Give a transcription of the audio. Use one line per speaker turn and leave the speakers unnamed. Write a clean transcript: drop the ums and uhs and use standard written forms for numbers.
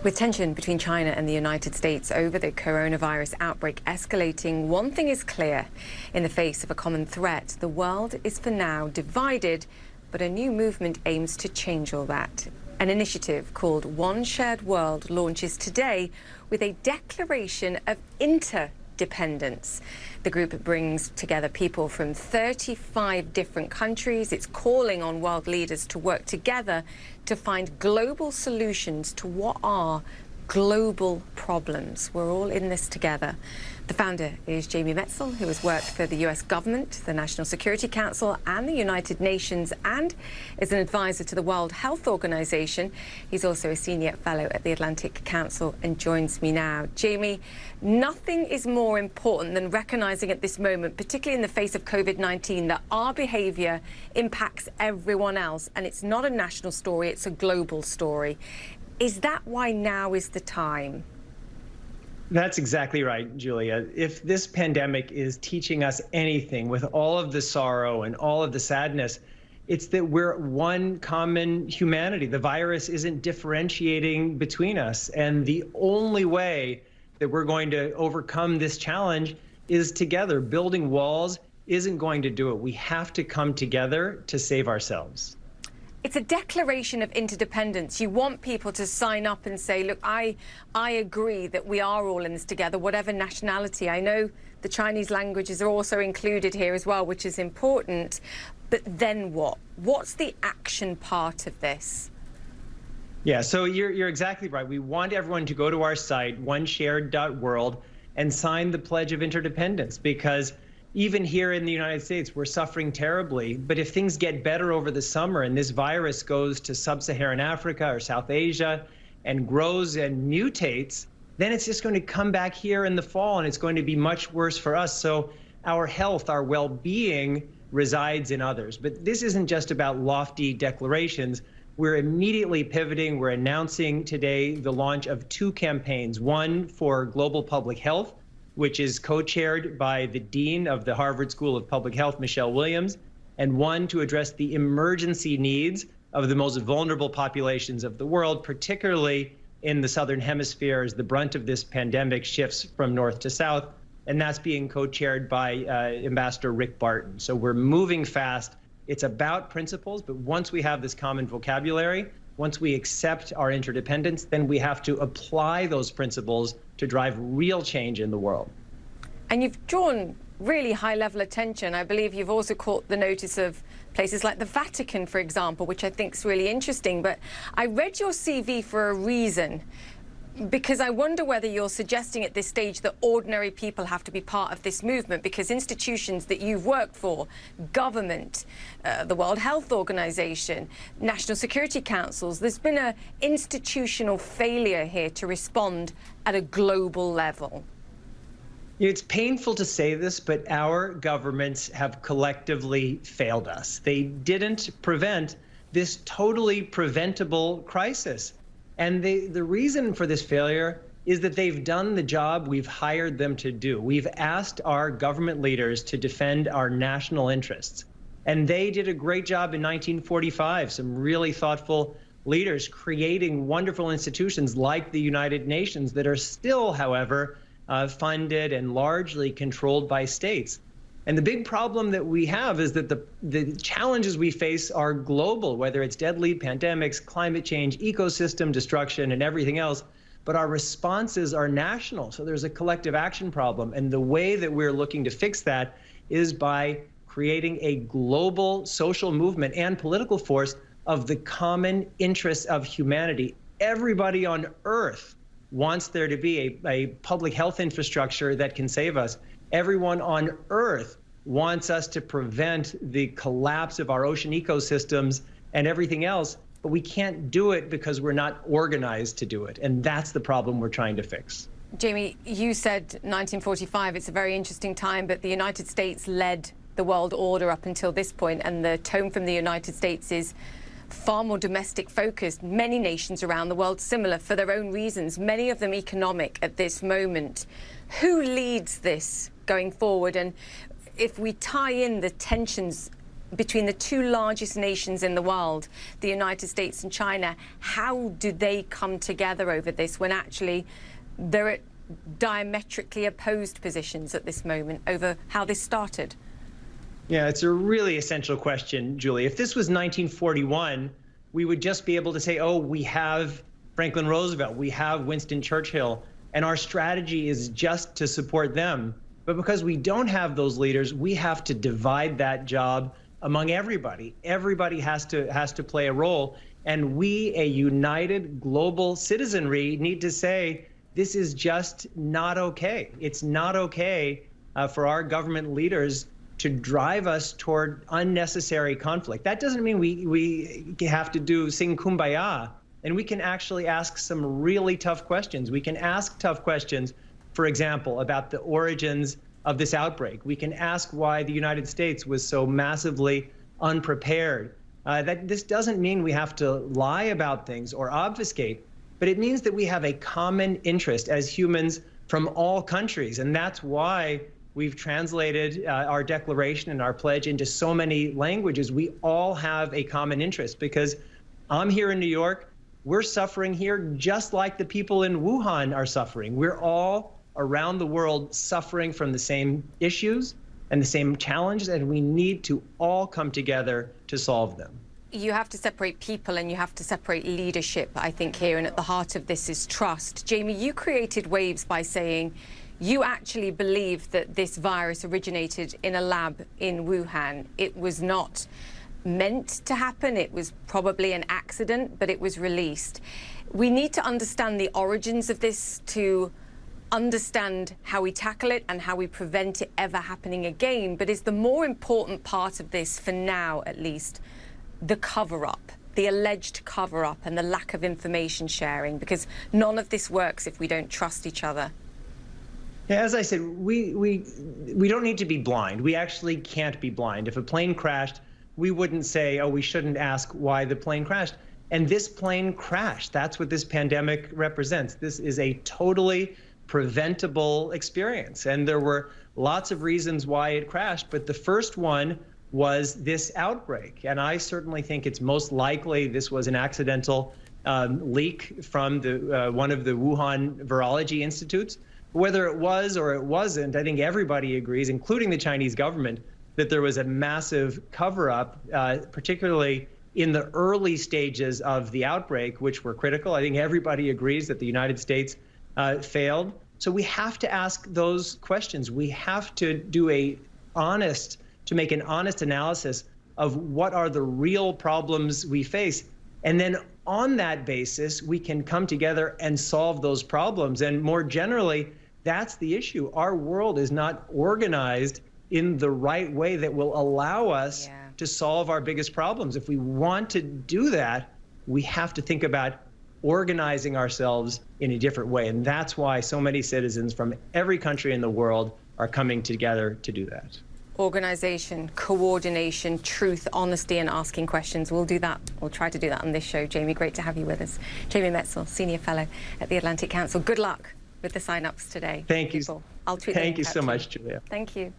With tension between China and the United States over the coronavirus outbreak escalating, one thing is clear. In the face of a common threat, the world is for now divided, but a new movement aims to change all that. An initiative called OneShared.World launches today with a declaration of interdependence. The group brings together people from 35 different countries. It's calling on world leaders to work together to find global solutions to what are global problems. We're all in this together. The founder is Jamie Metzl, who has worked for the US government, the National Security Council and the United Nations, and is an advisor to the World Health Organization. He's also a senior fellow at the Atlantic Council and joins me now. Jamie, nothing is more important than recognizing at this moment, particularly in the face of COVID-19, that our behavior impacts everyone else, and it's not a national story, it's a global story. Is that why now is the time?
That's exactly right, Julia. If this pandemic is teaching us anything, with all of the sorrow and all of the sadness, it's that we're one common humanity. The virus isn't differentiating between us. And the only way that we're going to overcome this challenge is together. Building walls isn't going to do it. We have to come together to save ourselves.
It's a declaration of interdependence. You want people to sign up and say, look, I agree that we are all in this together, whatever nationality. I know the Chinese languages are also included here as well, which is important. But then what? What's the action part of this?
Yeah, so you're exactly right. We want everyone to go to our site, OneShared.World, and sign the Pledge of Interdependence, because even here in the United States, we're suffering terribly. But if things get better over the summer and this virus goes to sub-Saharan Africa or South Asia and grows and mutates, then it's just going to come back here in the fall, and it's going to be much worse for us. So our health, our well-being resides in others. But this isn't just about lofty declarations. We're immediately pivoting. We're announcing today the launch of two campaigns, one for global public health, which is co-chaired by the Dean of the Harvard School of Public Health, Michelle Williams, and one to address the emergency needs of the most vulnerable populations of the world, particularly in the Southern Hemisphere as the brunt of this pandemic shifts from north to south. And that's being co-chaired by Ambassador Rick Barton. So we're moving fast. It's about principles, but once we have this common vocabulary, once we accept our interdependence, then we have to apply those principles to drive real change in the world.
And you've drawn really high-level attention. I believe you've also caught the notice of places like the Vatican, for example, which I think is really interesting. But I read your CV for a reason, because I wonder whether you're suggesting at this stage that ordinary people have to be part of this movement, because institutions that you've worked for, government, the World Health Organization, national security councils, there's been an institutional failure here to respond at a global level.
It's painful to say this, but our governments have collectively failed us. They didn't prevent this totally preventable crisis. And the reason for this failure is that they've done the job we've hired them to do. We've asked our government leaders to defend our national interests. And they did a great job in 1945, some really thoughtful leaders creating wonderful institutions like the United Nations that are still, however, funded and largely controlled by states. And the big problem that we have is that the challenges we face are global, whether it's deadly pandemics, climate change, ecosystem destruction, and everything else. But our responses are national. So there's a collective action problem. And the way that we're looking to fix that is by creating a global social movement and political force of the common interests of humanity. Everybody on Earth wants there to be a public health infrastructure that can save us. Everyone on Earth wants us to prevent the collapse of our ocean ecosystems and everything else, but we can't do it because we're not organized to do it. And that's the problem we're trying to fix.
Jamie, you said 1945, it's a very interesting time, but the United States led the world order up until this point, and the tone from the United States is far more domestic focused. Many nations around the world similar for their own reasons, many of them economic at this moment. Who leads this going forward? And if we tie in the tensions between the two largest nations in the world, the United States and China. How do they come together over this when actually they're at diametrically opposed positions at this moment over how this started?
Yeah, it's a really essential question, Julie. If this was 1941, we would just be able to say, oh, we have Franklin Roosevelt, we have Winston Churchill, and our strategy is just to support them. But because we don't have those leaders, we have to divide that job among everybody. Everybody has to play a role. And we, a united global citizenry, need to say, this is just not okay. It's not okay for our government leaders to drive us toward unnecessary conflict. That doesn't mean we have to sing kumbaya, and we can actually ask some really tough questions. We can ask tough questions, for example, about the origins of this outbreak. We can ask why the United States was so massively unprepared. This doesn't mean we have to lie about things or obfuscate, but it means that we have a common interest as humans from all countries, and that's why we've translated our declaration and our pledge into so many languages. We all have a common interest because I'm here in New York. We're suffering here just like the people in Wuhan are suffering. We're all around the world suffering from the same issues and the same challenges, and we need to all come together to solve them.
You have to separate people and you have to separate leadership, I think, here, and at the heart of this is trust. Jamie, you created waves by saying you actually believe that this virus originated in a lab in Wuhan. It was not meant to happen. It was probably an accident, but it was released. We need to understand the origins of this to understand how we tackle it and how we prevent it ever happening again. But is the more important part of this, for now at least, the cover-up, the alleged cover-up and the lack of information sharing? Because none of this works if we don't trust each other.
Yeah, as I said, we don't need to be blind. We actually can't be blind. If a plane crashed, we wouldn't say, oh, we shouldn't ask why the plane crashed. And this plane crashed. That's what this pandemic represents. This is a totally preventable experience. And there were lots of reasons why it crashed, but the first one was this outbreak. And I certainly think it's most likely this was an accidental leak from one of the Wuhan virology institutes. Whether it was or it wasn't, I think everybody agrees, including the Chinese government, that there was a massive cover-up, particularly in the early stages of the outbreak, which were critical. I think everybody agrees that the United States failed. So we have to ask those questions. We have to do make an honest analysis of what are the real problems we face. And then on that basis, we can come together and solve those problems. And more generally, that's the issue. Our world is not organized in the right way that will allow us to solve our biggest problems. If we want to do that, we have to think about organizing ourselves in a different way. And that's why so many citizens from every country in the world are coming together to do that.
Organization, coordination, truth, honesty, and asking questions. We'll do that. We'll try to do that on this show. Jamie, great to have you with us. Jamie Metzl, Senior Fellow at the Atlantic Council. Good luck with the sign-ups today.
Thank you.
I'll tweet
Thank you so much, Julia.
Thank you.